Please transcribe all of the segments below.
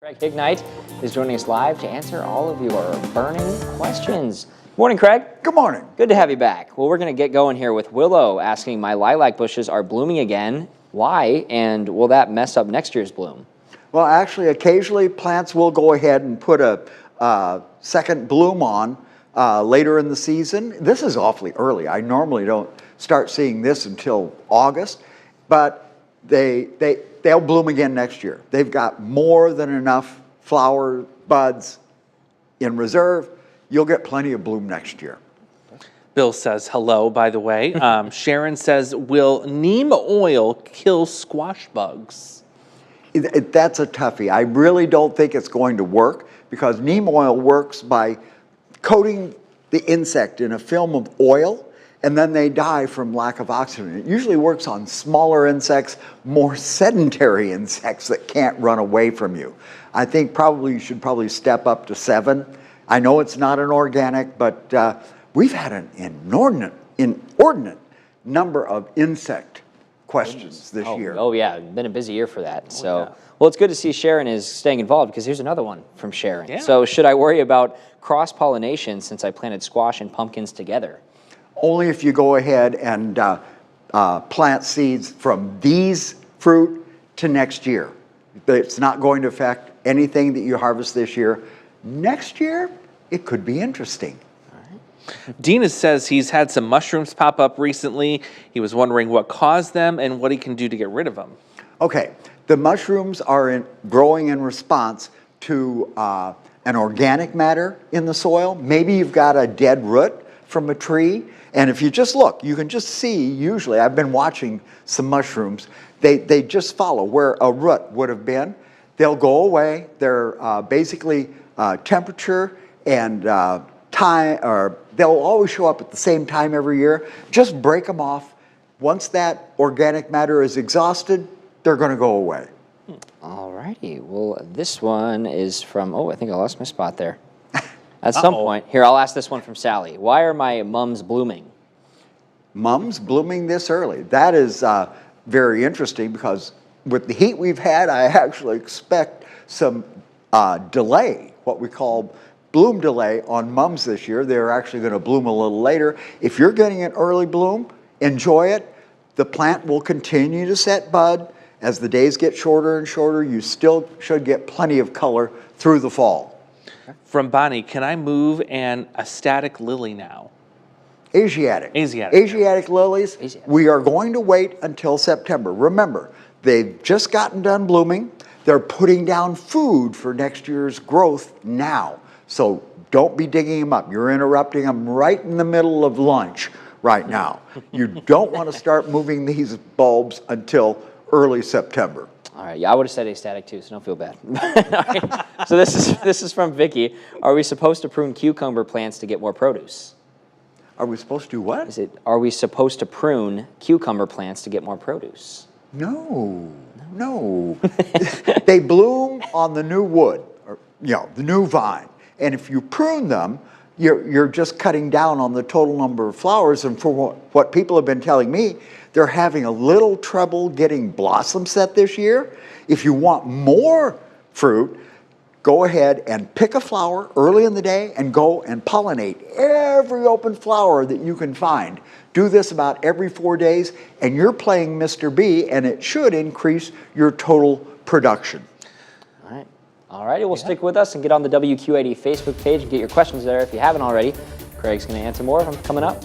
Craig Hignight is joining us live to answer all of your burning questions. Morning, Craig. Good morning. Good to have you back. Well, we're going to get going here with Willow asking, my lilac bushes are blooming again. Why? And will that mess up next year's bloom? Well, actually, occasionally plants will go ahead and put a second bloom on later in the season. This is awfully early. I normally don't start seeing this until August, but they'll bloom again next year. They've got more than enough flower buds in reserve. You'll get plenty of bloom next year. Bill says hello, by the way. Sharon says, will neem oil kill squash bugs? That's a toughie. I really don't think it's going to work because neem oil works by coating the insect in a film of oil, and then they die from lack of oxygen. It usually works on smaller insects, more sedentary insects that can't run away from you. I think you should probably step up to 7. I know it's not an organic, but we've had an inordinate number of insect questions this year. Oh yeah, been a busy year for that. Well, it's good to see Sharon is staying involved because here's another one from Sharon. Yeah. So should I worry about cross-pollination since I planted squash and pumpkins together? Only if you go ahead and plant seeds from these fruit to next year. It's not going to affect anything that you harvest this year. Next year, it could be interesting. Dina says he's had some mushrooms pop up recently. He was wondering what caused them and what he can do to get rid of them. Okay, the mushrooms are growing in response to an organic matter in the soil. Maybe you've got a dead root from a tree, and if you just look, you can just see, usually, I've been watching some mushrooms, they just follow where a root would have been. They'll go away. They're basically temperature and time, or they'll always show up at the same time every year. Just break them off. Once that organic matter is exhausted, they're going to go away. All righty. Well, this one is from, I think I lost my spot there. At some point. Here, I'll ask this one from Sally. Why are my mums blooming? Mums blooming this early. That is very interesting because with the heat we've had, I actually expect some delay, what we call bloom delay on mums this year. They're actually going to bloom a little later. If you're getting an early bloom, enjoy it. The plant will continue to set bud. As the days get shorter and shorter, you still should get plenty of color through the fall. From Bonnie, can I move an static lily now? Asiatic lilies, we are going to wait until September. Remember, they've just gotten done blooming. They're putting down food for next year's growth now. So don't be digging them up. You're interrupting them right in the middle of lunch right now. You don't want to start moving these bulbs until early September. All right, yeah, I would have said astatic too, so don't feel bad. Right. So this is from Vicky. Are we supposed to prune cucumber plants to get more produce? Are we supposed to do what? Are we supposed to prune cucumber plants to get more produce? No. They bloom on the new wood, or the new vine. And if you prune them, you're just cutting down on the total number of flowers. And for what people have been telling me, they're having a little trouble getting blossom set this year. If you want more fruit, go ahead and pick a flower early in the day and go and pollinate every open flower that you can find. Do this about every 4 days, and you're playing Mr. B, and it should increase your total production. All righty, well, stick with us and get on the WQ80 Facebook page and get your questions there if you haven't already. Craig's going to answer more of them coming up.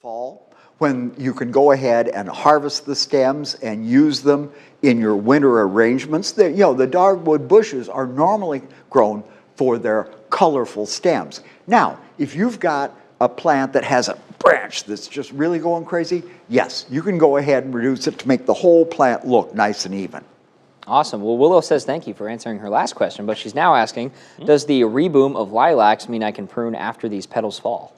fall, when you can go ahead and harvest the stems and use them in your winter arrangements. The dogwood bushes are normally grown for their colorful stems. Now, if you've got a plant that has a branch that's just really going crazy, yes, you can go ahead and reduce it to make the whole plant look nice and even. Awesome. Well, Willow says thank you for answering her last question, but she's now asking, does the reboom of lilacs mean I can prune after these petals fall?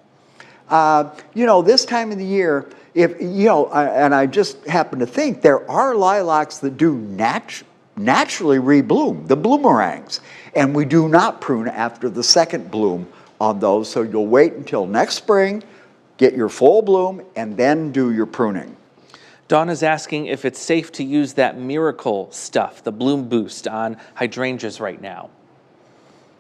This time of the year, and I just happen to think there are lilacs that do naturally rebloom, the bloomerangs, and we do not prune after the second bloom on those, so you'll wait until next spring, get your full bloom, and then do your pruning. Dawn is asking if it's safe to use that miracle stuff, the bloom boost, on hydrangeas right now.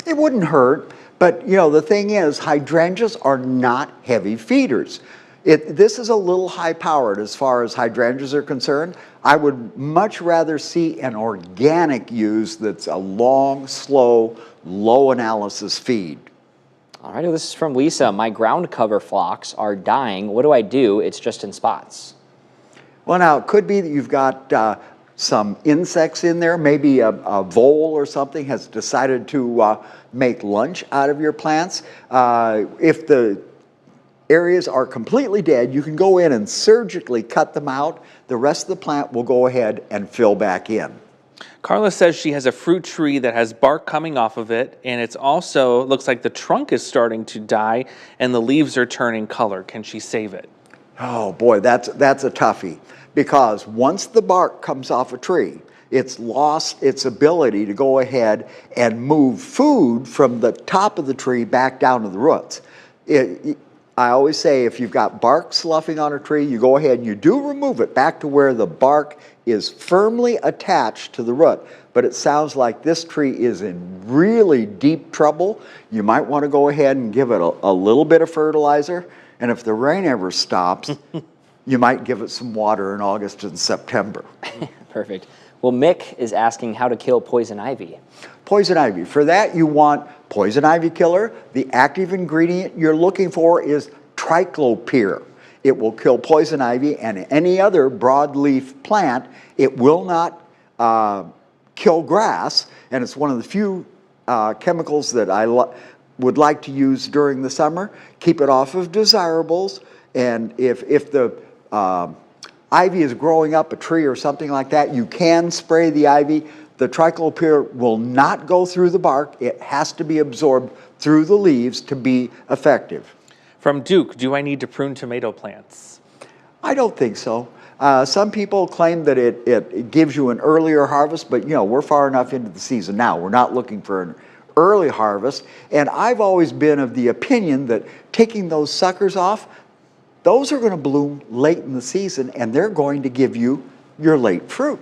It wouldn't hurt, but the thing is, hydrangeas are not heavy feeders. This is a little high-powered as far as hydrangeas are concerned. I would much rather see an organic use that's a long, slow, low analysis feed. All right, this is from Lisa. My ground cover phlox are dying. What do I do? It's just in spots. Well, now, it could be that you've got some insects in there. Maybe a vole or something has decided to make lunch out of your plants. If the areas are completely dead, you can go in and surgically cut them out. The rest of the plant will go ahead and fill back in. Carla says she has a fruit tree that has bark coming off of it, and it's also looks like the trunk is starting to die and the leaves are turning color. Can she save it? Oh boy, that's a toughie, because once the bark comes off a tree, it's lost its ability to go ahead and move food from the top of the tree back down to the roots. I always say, if you've got bark sloughing on a tree, you go ahead and you do remove it back to where the bark is firmly attached to the root. But it sounds like this tree is in really deep trouble. You might want to go ahead and give it a little bit of fertilizer. And if the rain ever stops, you might give it some water in August and September. Perfect. Well, Mick is asking how to kill poison ivy. Poison ivy. For that, you want poison ivy killer. The active ingredient you're looking for is triclopyr. It will kill poison ivy and any other broadleaf plant. It will not kill grass, and it's one of the few chemicals that I would like to use during the summer. Keep it off of desirables, and if the ivy is growing up a tree or something like that, you can spray the ivy. The triclopyr will not go through the bark. It has to be absorbed through the leaves to be effective. From Duke, do I need to prune tomato plants? I don't think so. Some people claim that it gives you an earlier harvest, but we're far enough into the season now. We're not looking for an early harvest. And I've always been of the opinion that taking those suckers off, those are going to bloom late in the season, and they're going to give you your late fruit.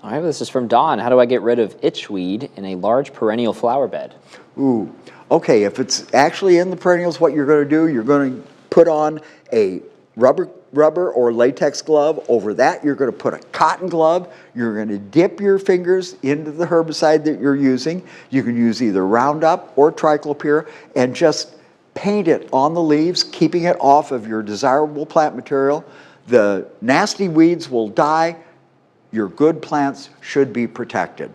All right, this is from Dawn. How do I get rid of itchweed in a large perennial flower bed? Ooh, okay, if it's actually in the perennials, what you're going to do, you're going to put on a rubber or latex glove. Over that, you're going to put a cotton glove. You're going to dip your fingers into the herbicide that you're using. You can use either Roundup or triclopyr, and just paint it on the leaves, keeping it off of your desirable plant material. The nasty weeds will die. Your good plants should be protected.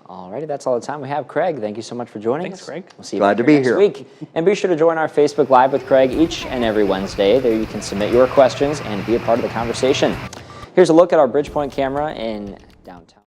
All righty, that's all the time we have. Craig, thank you so much for joining us. Thanks, Craig. We'll see you Glad back to be next here. week. And be sure to join our Facebook Live with Craig each and every Wednesday. There you can submit your questions and be a part of the conversation. Here's a look at our Bridgepoint camera in downtown.